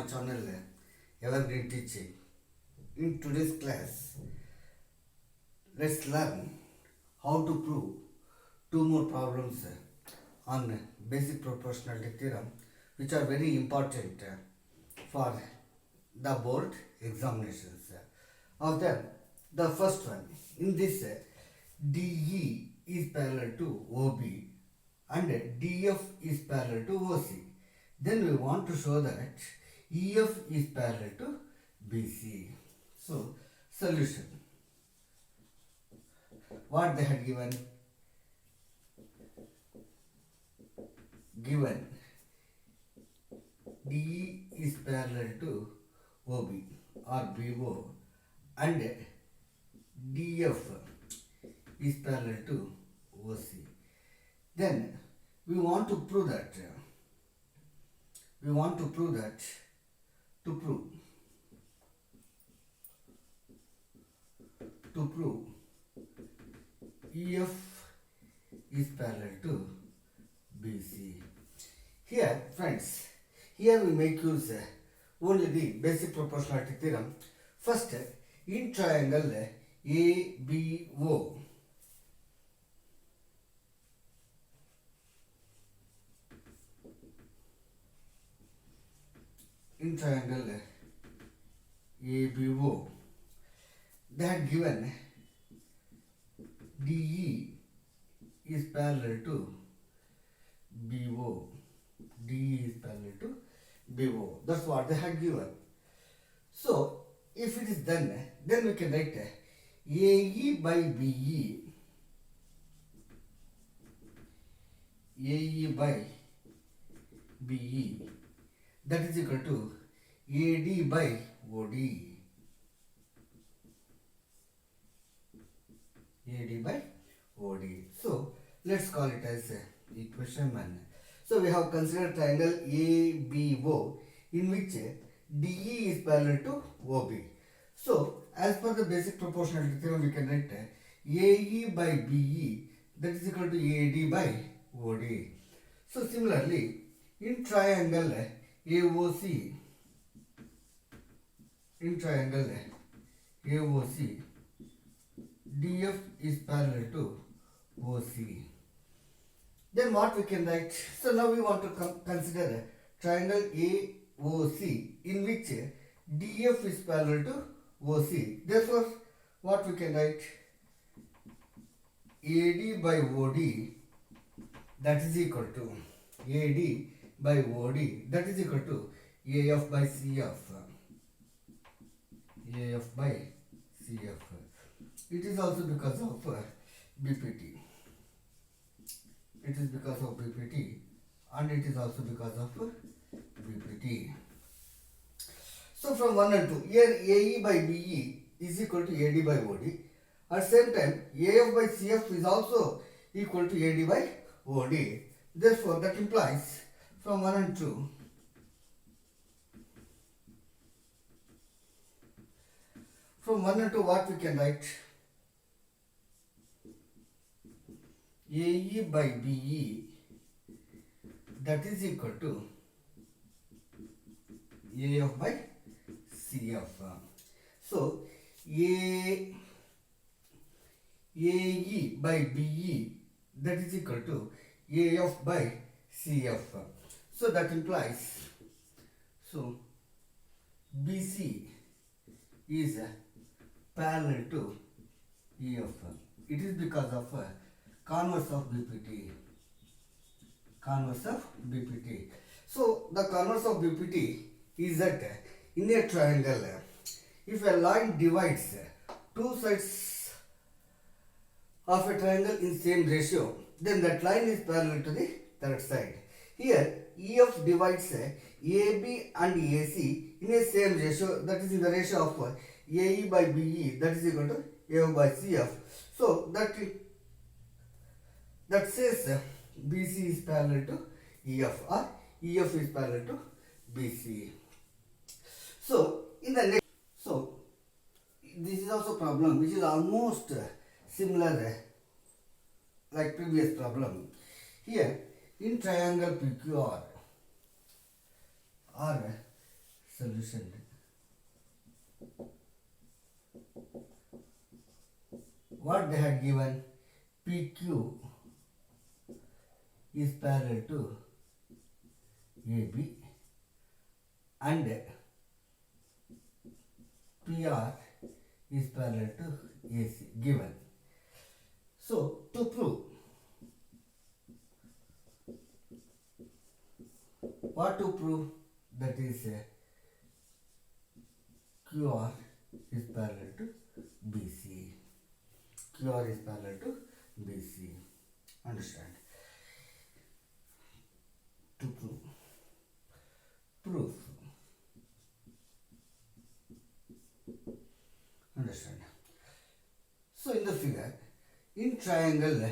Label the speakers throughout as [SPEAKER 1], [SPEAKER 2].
[SPEAKER 1] channel Evergreen Teaching. In today's class, let's learn how to prove two more problems on basic proportionality theorem, which are very important for the board examinations. Of them, the first one, in this DE is parallel to OB and DF is parallel to OC. Then we want to show that EF is parallel to BC. So, solution. What they had given? Given DE is parallel to OB or BO and DF is parallel to OC. Then we want to prove that to prove EF is parallel to BC. Here friends, here we make use only the basic proportionality theorem. First, in triangle ABO, in triangle ABO, they had given DE is parallel to BO. DE is parallel to BO. That's what they had given. So, if it is done, then we can write AE by BE. AE by BE, that is equal to AD by OD. AD by OD. So, let's call it as equation 1. So, we have considered triangle ABO in which DE is parallel to OB. So, as per the basic proportionality theorem, we can write AE by BE, that is equal to AD by OD. So, similarly, in triangle AOC, DF is parallel to OC. Then what we can write? So now we want to consider triangle AOC in which DF is parallel to OC. Therefore, what we can write? AD by OD, that is equal to AD by OD, that is equal to AF by CF. AF by CF. It is also because of BPT. It is because of BPT and it is also because of BPT. So from 1 and 2, here AE by BE is equal to AD by OD. At the same time, AF by CF is also equal to AD by OD. Therefore, that implies from 1 and 2, what we can write? AE by BE, that is equal to AF by CF. So, AE by BE, that is equal to AF by CF. So, that implies, so BC is parallel to EF. It is because of converse of BPT. So, the converse of BPT is that in a triangle, if a line divides two sides of a triangle in same ratio, then that line is parallel to the third side. Here, EF divides AB and AC in a same ratio, that is in the ratio of AE by BE, that is equal to AF by CF. So, that says BC is parallel to EF or EF is parallel to BC. So, in the next, so this is also problem which is almost similar like previous problem. Here in triangle PQR or solution. What they had given, PQ is parallel to AB and PR is parallel to AC given. So to prove, what to prove, that is QR is parallel to BC. QR is parallel to BC. Understand? To prove. Proof. Understand? So in the figure, in triangle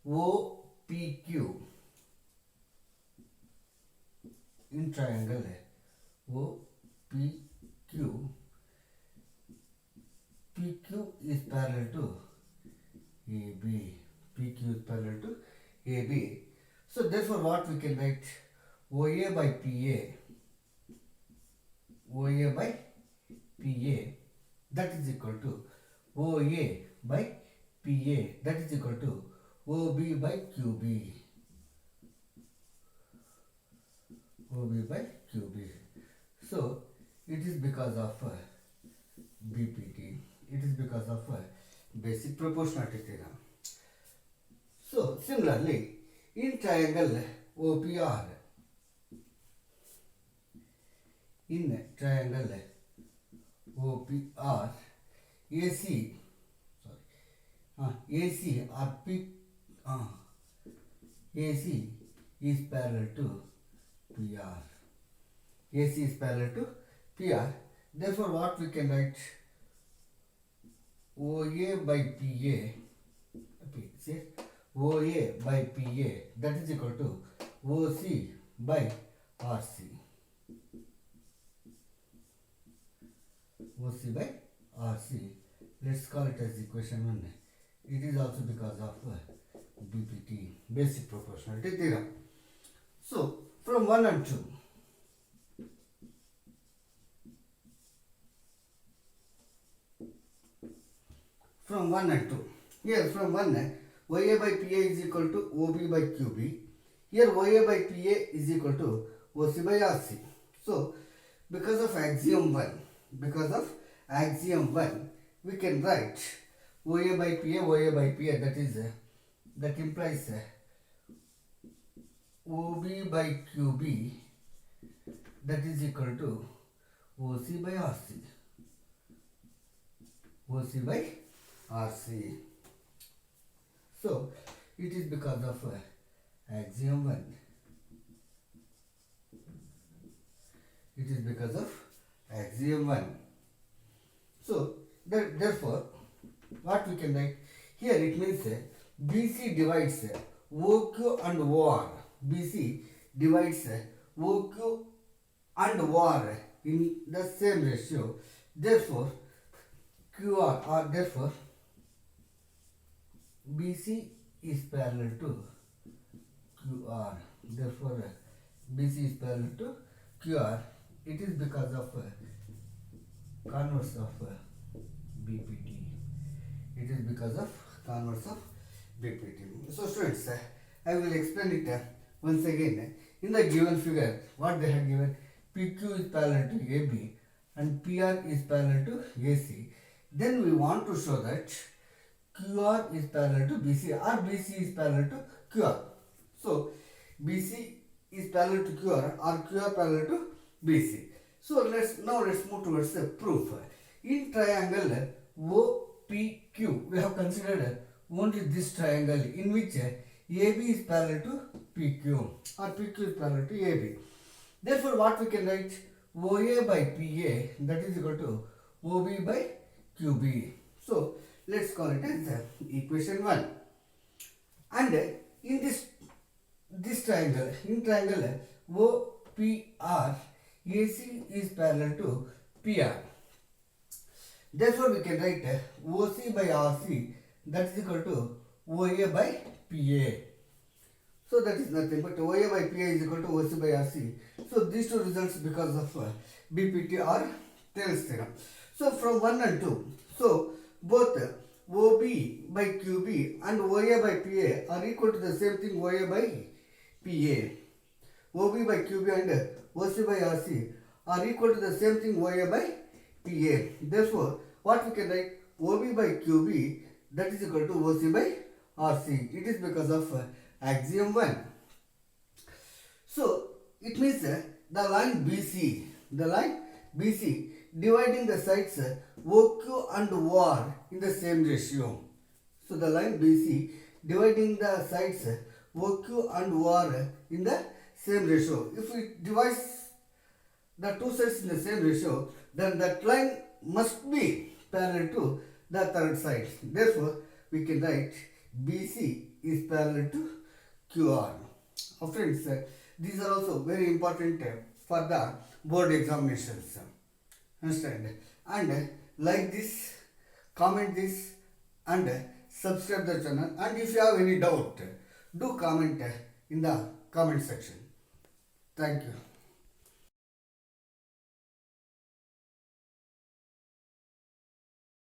[SPEAKER 1] OPQ, in triangle OPQ, PQ is parallel to AB. PQ is parallel to AB. So therefore what we can write, OA by PA, OA by PA, that is equal to OA by PA, that is equal to OB by QB. OB by QB. So it is because of BPT. It is because of basic proportionality theorem. So similarly, in triangle OPR, in triangle OPR, AC or AC is parallel to PR. AC is parallel to PR. Therefore, what we can write, OA by PA, say OA by PA, that is equal to OC by RC. OC by RC. Let's call it as equation 1. It is also because of BPT, basic proportionality theorem. So from 1 and 2, from 1 and 2, here from 1, OA by PA is equal to OB by QB. Here OA by PA is equal to OC by RC. So because of axiom 1, we can write OA by PA, that implies OB by QB, that is equal to OC by RC. OC by RC. So it is because of axiom 1. It is because of axiom 1. So therefore, what we can write here, it means BC divides OQ and OR. BC divides OQ and OR in the same ratio. Therefore, QR, or therefore BC is parallel to QR. Therefore, BC is parallel to QR. It is because of converse of BPT. It is because of converse of BPT. So students, I will explain it once again. In the given figure, what they have given, PQ is parallel to AB and PR is parallel to AC. Then we want to show that QR is parallel to BC or BC is parallel to QR. So BC is parallel to QR or QR parallel to BC. So let's move towards the proof. In triangle OPQ, we have considered only this triangle in which AB is parallel to PQ or PQ is parallel to AB. Therefore, what we can write, OA by PA, that is equal to OB by QB. So let's call it as equation 1. And in this triangle, in triangle OPR, AC is parallel to PR. Therefore, we can write OC by RC, that is equal to OA by PA. So that is nothing but OA by PA is equal to OC by RC. So these two results because of BPT or Taylor's theorem. So from 1 and 2, so both OB by QB and OA by PA are equal to the same thing OA by PA. OB by QB and OC by RC are equal to the same thing OA by PA. Therefore, what we can write? OB by QB that is equal to OC by RC. It is because of axiom 1. So, it means the line BC dividing the sides OQ and OR in the same ratio. So, the line BC dividing the sides OQ and OR in the same ratio. If we divide the two sides in the same ratio, then that line must be parallel to the third side. Therefore, we can write BC is parallel to QR. Friends, these are also very important for the board examinations. Understand? And like this, comment this, and subscribe the channel. And if you have any doubt, do comment in the comment section. Thank you.